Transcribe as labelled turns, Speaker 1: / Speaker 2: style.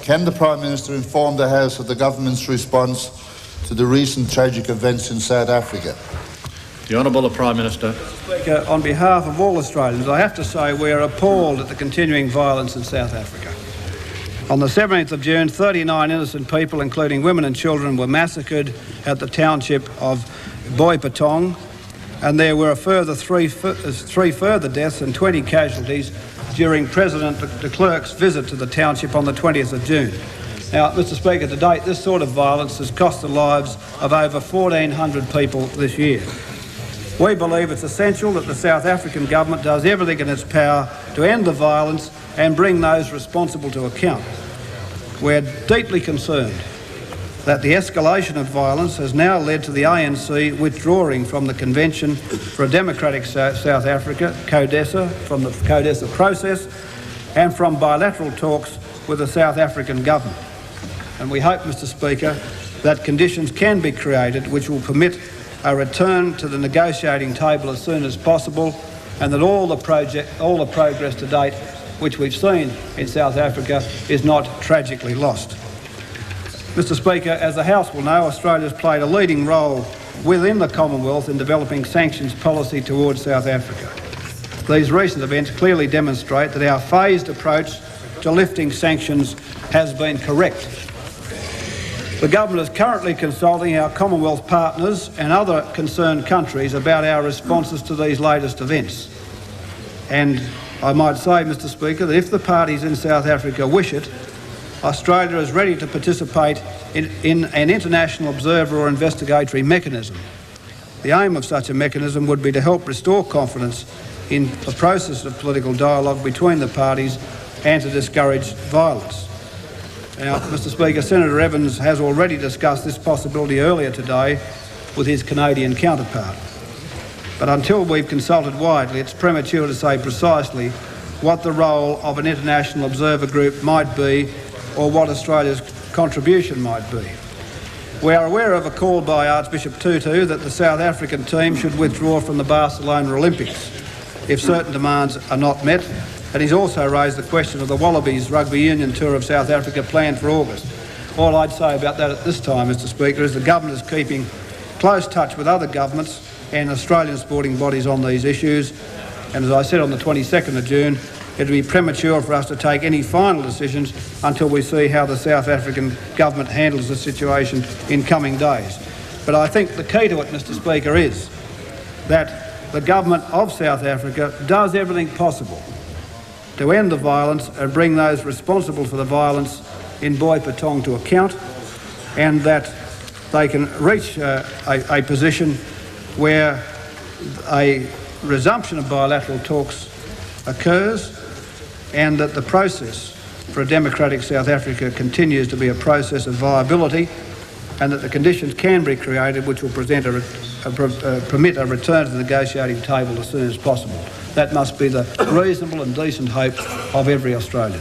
Speaker 1: Can the Prime Minister inform the House of the Government's response to the recent tragic events in South Africa?
Speaker 2: The Honourable Prime Minister.
Speaker 3: Speaker, on behalf of all Australians, I have to say we are appalled at the continuing violence in South Africa. On the 17th of June, 39 innocent people, including women and children, were massacred at the township of Boipatong, and there were a further three further deaths and 20 casualties during President de Klerk's visit to the township on the 20th of June. Now, Mr Speaker, to date, this sort of violence has cost the lives of over 1,400 people this year. We believe it's essential that the South African government does everything in its power to end the violence and bring those responsible to account. We're deeply concerned that the escalation of violence has now led to the ANC withdrawing from the Convention for a Democratic South Africa, CODESA, from the CODESA process and from bilateral talks with the South African government. And we hope, Mr Speaker, that conditions can be created which will permit a return to the negotiating table as soon as possible, and that all the progress to date which we've seen in South Africa is not tragically lost. Mr Speaker, as the House will know, Australia has played a leading role within the Commonwealth in developing sanctions policy towards South Africa. These recent events clearly demonstrate that our phased approach to lifting sanctions has been correct. The government is currently consulting our Commonwealth partners and other concerned countries about our responses to these latest events. And I might say, Mr Speaker, that if the parties in South Africa wish it, Australia is ready to participate in an international observer or investigatory mechanism. The aim of such a mechanism would be to help restore confidence in the process of political dialogue between the parties and to discourage violence. Now, Mr Speaker, Senator Evans has already discussed this possibility earlier today with his Canadian counterpart. But until we've consulted widely, it's premature to say precisely what the role of an international observer group might be or what Australia's contribution might be. We are aware of a call by Archbishop Tutu that the South African team should withdraw from the Barcelona Olympics if certain demands are not met, and he's also raised the question of the Wallabies rugby union tour of South Africa planned for August. All I'd say about that at this time, Mr Speaker, is the government is keeping close touch with other governments and Australian sporting bodies on these issues, and as I said on the 22nd of June, it would be premature for us to take any final decisions until we see how the South African government handles the situation in coming days. But I think the key to it, Mr Speaker, is that the government of South Africa does everything possible to end the violence and bring those responsible for the violence in Boipatong to account, and that they can reach a position where a resumption of bilateral talks occurs, and that the process for a democratic South Africa continues to be a process of viability, and that the conditions can be created which will permit a return to the negotiating table as soon as possible. That must be the reasonable and decent hope of every Australian.